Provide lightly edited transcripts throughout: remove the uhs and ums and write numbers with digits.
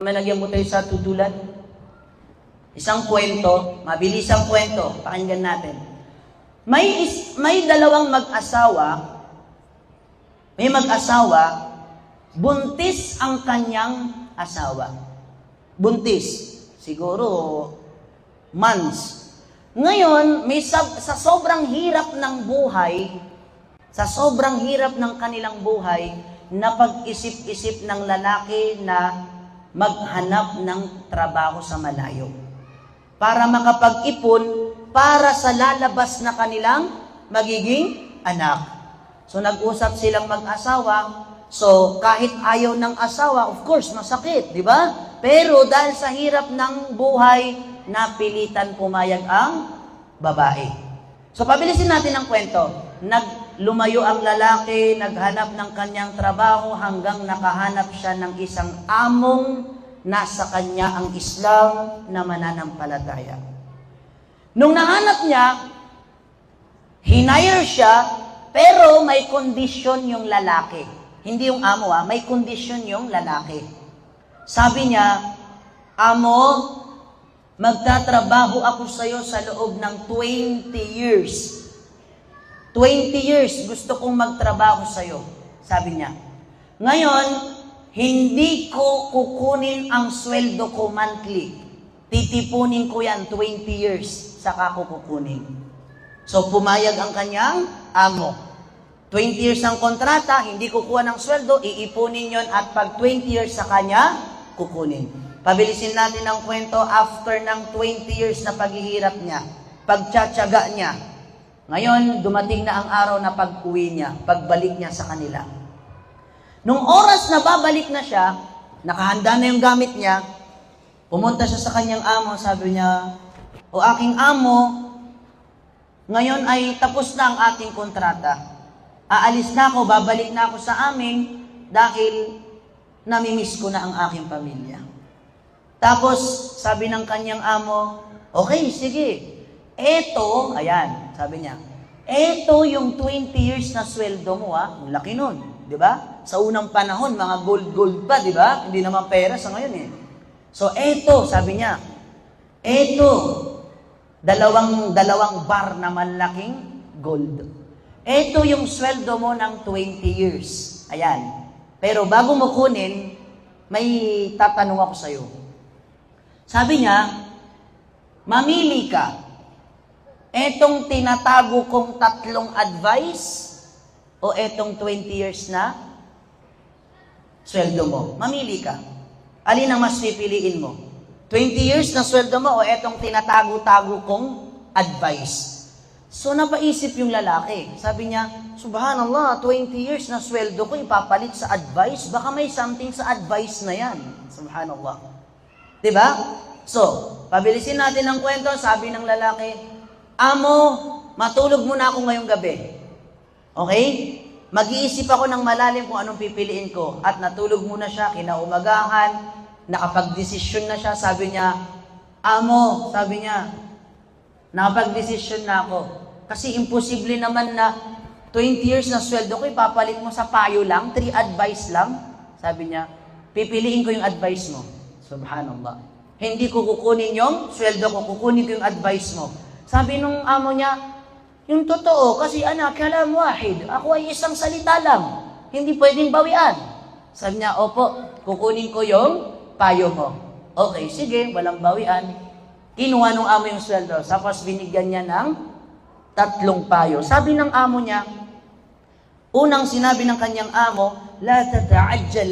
Malagyan mo tayo sa tutulan. Isang kwento, mabilisang kwento, pakinggan natin. May dalawang mag-asawa, buntis ang kanyang asawa. Buntis, siguro months. Ngayon, sa sobrang hirap ng buhay, sa sobrang hirap ng kanilang buhay, napag-isip-isip ng lalaki na maghanap ng trabaho sa malayo para makapag-ipon para sa lalabas na kanilang magiging anak. So nag-usap silang mag-asawa. So kahit ayaw ng asawa, of course, masakit, di ba? Pero dahil sa hirap ng buhay, napilitan pumayag ang babae. So pabilisin natin ang kwento. Lumayo ang lalaki, naghanap ng kanyang trabaho hanggang nakahanap siya ng isang among nasa kanya ang Islam na mananampalataya. Nung nahanap niya, hinire siya, pero may kondisyon yung lalaki. Hindi yung amo, may kondisyon yung lalaki. Sabi niya, amo, magtatrabaho ako sa'yo sa loob ng 20 years. 20 years gusto kong magtrabaho sa'yo, sabi niya. Ngayon, hindi ko kukunin ang sweldo ko monthly. Titipunin ko yan 20 years, saka ko kukunin. So, pumayag ang kanyang amo. 20 years ang kontrata, hindi kukuha ng sweldo, iipunin yon at pag 20 years sa kanya, kukunin. Pabilisin natin ang kwento after ng 20 years na paghihirap niya, pagtsatsaga niya. Ngayon, dumating na ang araw na pag-uwi niya, pagbalik niya sa kanila. Nung oras na babalik na siya, nakahanda na yung gamit niya, pumunta siya sa kanyang amo, sabi niya, o aking amo, ngayon ay tapos na ang ating kontrata. Aalis na ako, babalik na ako sa amin, dahil namimiss ko na ang aking pamilya. Tapos, sabi ng kanyang amo, okay, sige. Eto, ayan, sabi niya, eto yung 20 years na sweldo mo, ang laki nun, di ba? Sa unang panahon, mga gold pa, di ba? Hindi naman pera sa ngayon eh. So, eto, sabi niya, eto, dalawang bar na malaking gold. Eto yung sweldo mo ng 20 years. Ayan. Pero bago mo kunin, may tatanong ako sa'yo. Sabi niya, mamili ka. Etong tinatago kong 3 advice o etong 20 years na sweldo mo. Mamili ka. Alin ang mas pipiliin mo? 20 years na sweldo mo o etong tinatago-tago kong advice? So napaisip yung lalaki. Sabi niya, subhanallah, 20 years na sweldo ko ipapalit sa advice. Baka may something sa advice na yan. Subhanallah. Diba? So, pabilisin natin ang kwento. Sabi ng lalaki, amo, matulog muna ako ngayong gabi. Okay? Mag-iisip ako ng malalim kung anong pipiliin ko. At natulog muna siya, kinaumagahan, nakapag-desisyon na siya. Sabi niya, amo, sabi niya, nakapag-desisyon na ako. Kasi imposible naman na 20 years na sweldo ko, ipapalit mo sa payo lang, 3 advice lang. Sabi niya, pipiliin ko yung advice mo. Subhanallah. Hindi ko kukunin yung sweldo ko, kukunin ko yung advice mo. Sabi nung amo niya, yung totoo, kasi anak, kalam wahid, ako ay isang salita lang. Hindi pwedeng bawian. Sabi niya, opo, kukunin ko yung payo mo. Okay, sige, walang bawian. Kinuha nung amo yung sweldo, tapos binigyan niya ng 3 payo. Sabi ng amo niya, unang sinabi ng kanyang amo, la tata'ajjal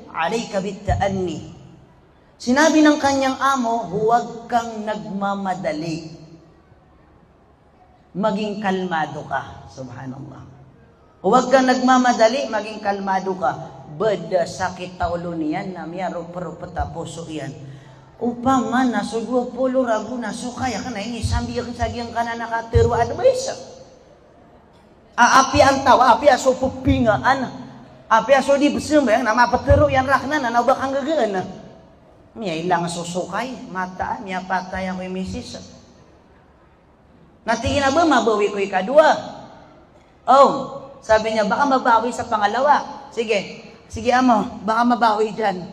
alayka bit-ta'anni. Sinabi ng kanyang amo, huwag kang nagmamadali. Maging kalmado ka. Subhanallah. Huwag kang nagmamadali, maging kalmado ka. Bada sakit taulo niyan na miyaro parupata puso yan. Upama na so 20 ragu na so kaya ka na ini sambi ang sagyang ka na nakatiro advice. Aapi ang tawa, api aso pupingaan. Api aso di besembayang na mapatiro yan rakna na nawak ang gagana. Miya ilang susukay, mataan, miya patay ang ko'y misis. Natingin na ba, mabawi ko ikadua? Oh, sabi niya, baka mabawi sa pangalawa. Sige, Sige amo, baka mabawi dyan.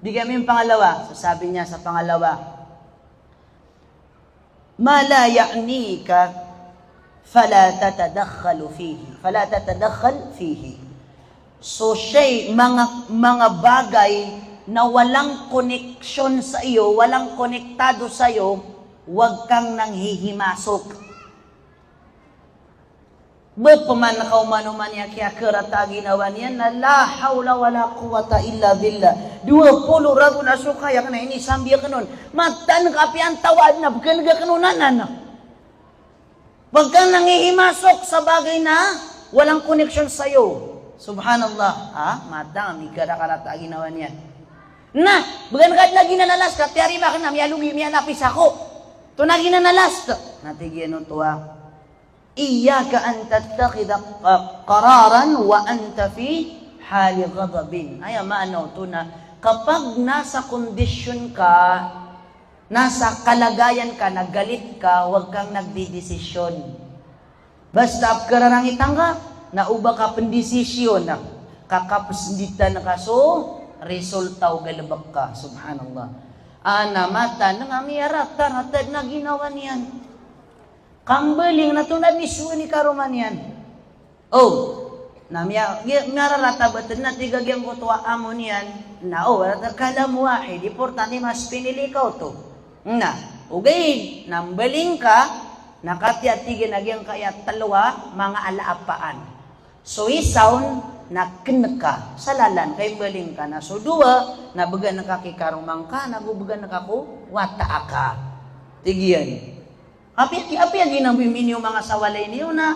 Bigyan mo yung pangalawa. So sabi niya sa pangalawa, ma la ya'nika fala tatadakhal fihi. So siya'y mga bagay na walang koneksyon sa iyo, walang konektado sa iyo, huwag kang nanghihimasok. Bepaman kaumanuman niya kaya kerata ginawa niya na la hawla wala quwata illa billah. 20 ragu na sukaya kana ini sambil kanon. Matan kapian tawad na bukan ga kanunanan. Wag kang nangihimasok sa bagay na walang connection sa iyo. Subhanallah. Mata mi kerata ginawa niya. Nah, bukan kad lagi nanalas ka tiari ba kana mi alugi mi napis ako. To lagi nanalas to. Natigyan tuwa. Iyyaka an tattakhidha qararan wa anta fi hali ghadabin. Ay maano to na kapag nasa kondisyon ka, nasa kalagayan ka, naggalit ka, huwag kang nagdidesisyon. Basta kararang itangga, nauba ka pendesisyon na kakapusditan ka so resulta o galabak ka. Subhanallah. Ana mata nang amiyarata na ginawa niyan. Kambeling na tunad ni Suni Karumanian. Nararata batid na tigagyang ko tuwa amo niyan. Kalam wahid. Importante mas pinili ka to. Ugay, nambeling ka, nakatiatigin nagyang kaya talawa, mga alaapaan. So isawn, nakinig ka, salalan, kay beling ka na. So dua, nabagan na kakikarumang ka, nagubagan na kako, wata ka. Tigiyan. Api ang ginambimini yung mga sawalay niyo na,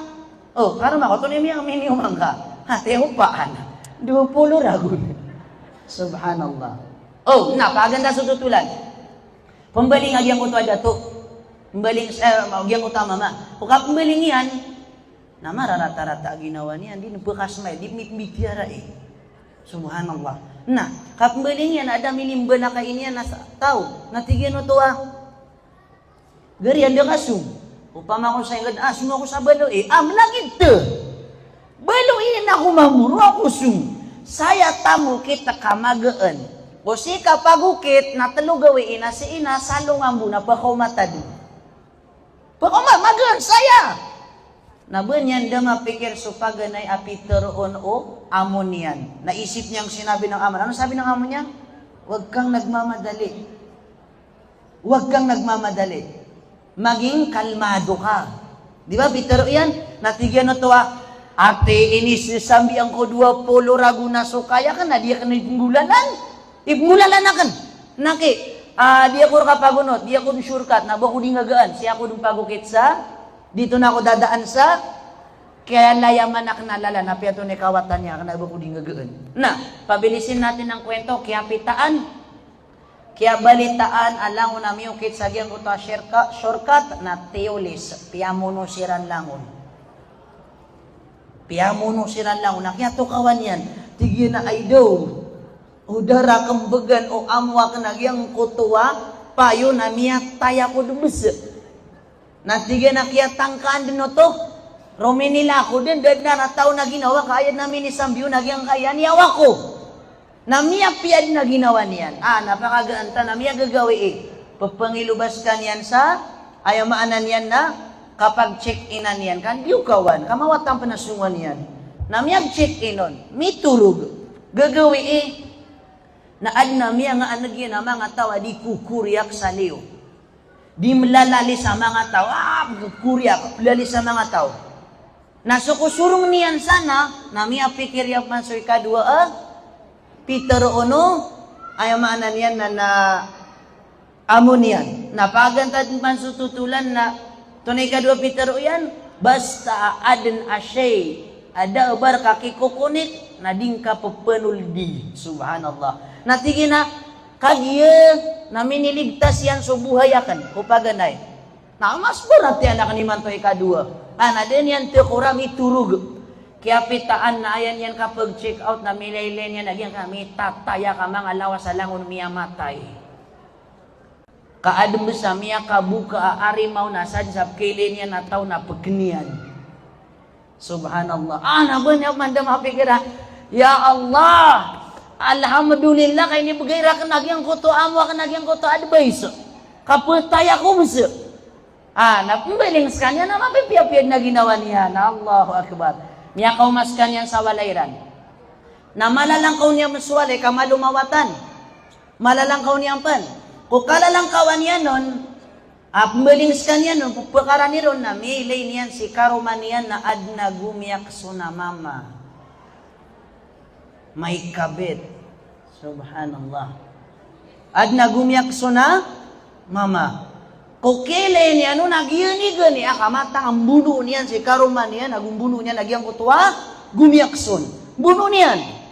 karon ako, ito niyo yung mini yung mga, upaan. 20 ragun. Subhanallah. Napaganda sa tutulan. Pembaling agyang ko tuwa dato. Pembaling, agyang ko tama ma. Kung pembaling yan, na mararata-rata ginawa niyan, di bekas may, di mitmitiara Subhanallah. Kapembaling yan, ada minimba na kain yan, nasa tao, natigyan mo tuwa. Garian dia kasung. Upama ko sa ingad, asum ako sa balo amlagid te. Balo ako mamuro ako sum. Saya tamu kita kamagaan. O si kapagukit na talugawi ina si ina salong ambu na pakumata di. Magaan saya. Nabanyan dia mapikir supaganay api teroon o amonian. Naisip niyang sinabi ng amo. Ano sabi ng amo niya? Huwag kang nagmamadali. Huwag kang nagmamadali. Maging kalmado ka. Di ba, bitero yan? Natigyan na to ate, inisambi ang ko 20 ragu na sukaya ka na, di ka na ibungulalan. Ibungulalan na kan. Naki, di ako kapagunot, di ako shortcut, nabo ko di ngagaan. Siya ako dong pagukit sa, dito na ako dadaan sa, kaya layaman na kanalala, na piyato ni kawatan niya, kanabo ko di ngagaan. Pabilisin natin ang kwento, kaya pitaan, kaya balitaan, alang na miyukit sa giyang uta shortcut na teolis, piyamuno siran langon. Piyamuno siran langon. Kaya tukawan yan, tigyan na ay daw. Udara kambagan o amwa ka na giyang kutuwa, payo na miya taya ko dumus. Natigyan na kaya tangkaan din no to. Rominila ko din, dahil na nataw na ginawa, kaya namin isang biyo na giyang kaya niyawa ko. Namiya piyad na ginawa niyan. Napakagaanta, namiya gagawi Papangilubas ka niyan sa, ayamaanan niyan na, kapag check-inan niyan, kan diukawan, kamawatang panasungan niyan. Namiya check-inon, miturug, gagawi na namiya nga anagyan na mga tawa, di kukuryak sa liyo. Di malalali sa mga tao, kuryak, lali sa mga tao. Nasukusurong niyan sana, namiya pikiryak man so'y kadua, Peter Ono, ayamanan yan na amonian. Napagantad man sututulan na tunay kadua Peter O yan, basta aden asyay, ada ubar kakikukunit, nading ka papanuldi. Subhanallah. Natigin na, kagya, na miniligtas yan subuhayakan, kupaganay. Mas berat yan na kaniman to ikadua. Din yan tekurami turug. Kaya pitaan na ayan yan kapag check out na milaylay niya nagyan kami tataya ka mga lawas sa langon miya matay. Kaadam sa miya kabuka arimaw na sadsab kailin niya na tao na pagkinian. Subhanallah. Nabun niya mandam hapikira, Ya Allah, Alhamdulillah kay ni bagaira ka nagyang ko to amo ka nagyang ko to advice. Kaputay ako musa. Napimbaling sa kanya na mapipiyapiyag na ginawa niya na Allahu Akbar. Niya kaumas kanya sa walairan. Na malalangkaw niya maswalay ka malumawatan. Malalangkaw niya pan. Kung kalalangkawan niya nun, pimbaling sa kanya nun, pupakara ni ron na milay niyan si karuman niyan na adna gumiyak suna mama. May kabit. Subhanallah. Adna gumiyak suna mama. Kukile niya no nagyani gani akamata ang buno niyan si karuman niyan nagumbuno niya nagyang kutwa gumiyakson. Buno niyan.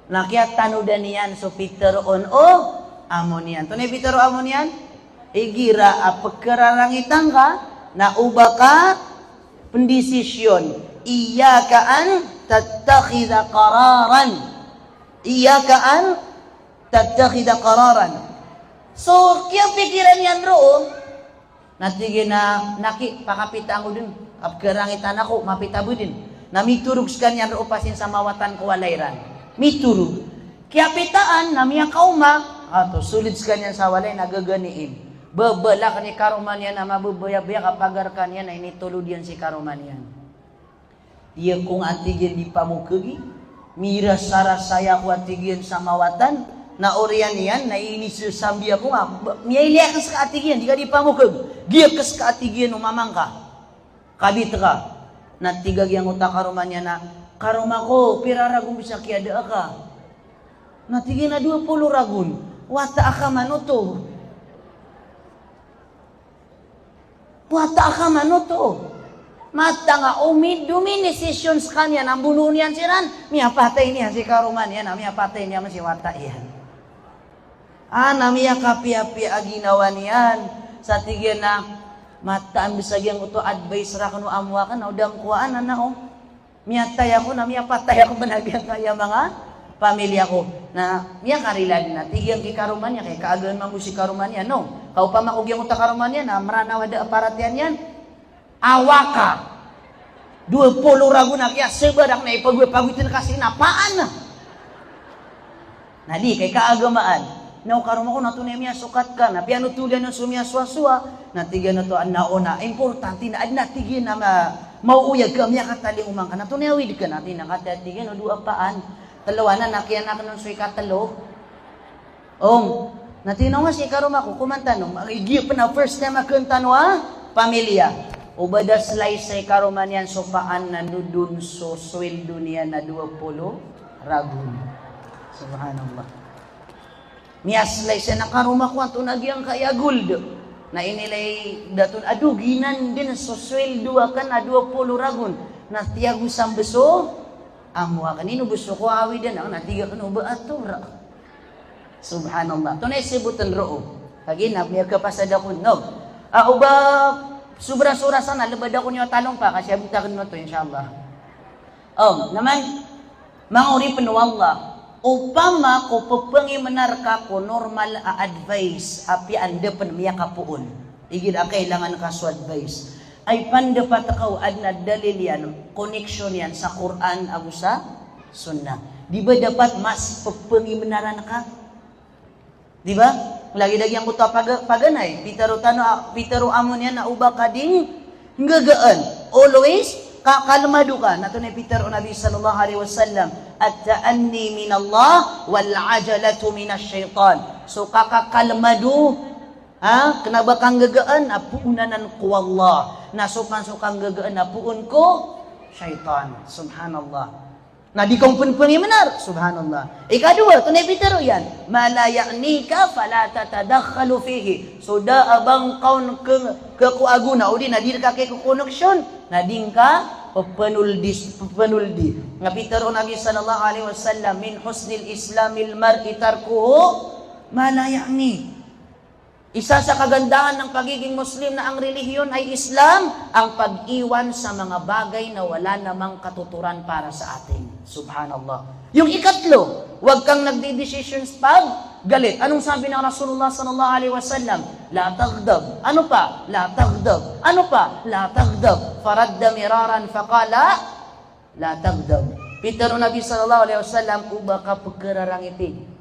Nakiat tanudan niyan so Peter on amo niyan. Tunay Peter amo niyan. Igira pagkararangitan ka na uba ka pendesisyon. Iyaka an tattakhidha qararan. Iyaka an tattakhidha qararan. So, kaya pikiran yan roon, natigin na, pakapita ko din, kapkarangitan ako, mapitabo din, na miturug sa kanyan roon pasin sa mawatan ko walairan. Miturug. Kaya pitaan, na miya kauma, sulit sa kanyan sa walay, nagaganiin. Babala ka ni karuman yan, na mabubaya-baya kapagar kanyan, na initulod yan si karuman yan. Iya kung atigin di pamukagi, mira sarasaya ko atigin sa mawatan, na orian yan, na inis sambi ako nga, miyay liakas ka atigyan, di ka di pamukag, giyakas ka atigyan, umamang ka, kabit ka, na tigag yung utak karuman niya na, karuma ko, piraragong bisa kiada ka, na tigyan na 20 ragun, wata ka manuto, mata nga dumi decisions kanya, nang bunuh niyan siran, miya patay niya si karuman niya, na miya patay niya si wata yan. Namiya kapi-api aginawa niyan sa tigyan na mataan bisagyang ito advice ra kanu amwa ka na udang kuhaan na miyatay ako na miya patay ako banagyan kaya mga pamilya ko na miya karilad na tigyan ki karuman niya kay kaagan man mo si karuman niya no kau pa makugyang uta karuman niya na marana wada aparatyan yan awaka 20 ragun na kaya sebadak na ipagwitin kasi napaan na di kay kaagamaan na karon ko nato niya sukat ka na piano tulian ng sumya suwa natigan na to nauna importante na adna tigin na mauuyag ka miya katali umang ka nato niya wid ka natin nakatatigan o dua paan talawa na nakiyan na kanon suy katalo natinaw nga si karon ako kumanta no igi pa na first time akanta no pamilya ubada slice say karuman yan so paan na dudun so sweldo niya na 20 ragun subhanallah miaslay siya na karuma ko ato nagyang kaya gold na inilay daton aduginan din so sweldo akan na 20 ragun na tiyago sang beso amwa kanino beso ko awi din ang natiga kanu ba atura subhanallah tunay sibutan roo lagi na miya ka pasada kun no uba sobra-sura sana lebad ako niyo talong pa kasi abutakan mo to insyaallah naman manguri penuwallah upama ko papangi menarka ko normal advice api anda penmiya kapuun igid kailangan ka so advice ay pandapat ka adna dalil yan connection yan sa Quran ag sa Sunnah di ba dapat mas papangi menaran ka di ba lagi-lagi ang kuta paganay pitaro amon yan na uba kading ngagaan always kalmado ka nato ni Peter o Nabi sallallahu alaihi wasallam at-ta'anni min Allah wal ajalatu min asy-syaitan so kakakalmado kenapa kang gagaan apuunanan ko Allah nasukan sukang gagaan apuun ko syaitan subhanallah na di kong punpuni benar subhanallah ikadua tunay Peter yan mala ya'nika fala tatadakhalu fihi so da abang kaun ke kuaguna udi na dir ka kay connection nading ka pepenuldi nga Peter o Nabi sallallahu alaihi wasallam min husnil islamil mar'i tarkuhu ma la ya'ni isa sa kagandahan ng pagiging Muslim na ang relihiyon ay Islam ang pag-iwan sa mga bagay na wala namang katuturan para sa atin subhanallah yung ikatlo wag kang nagde-decisions pag galit anong sabi ng Rasulullah sallallahu alaihi wasallam la taghdab ano pa la taghdab ano pa la taghdab faradda miraran faqala la taghdab Pero Nabi sallallahu alaihi wasallam uba ka pagkararangiti.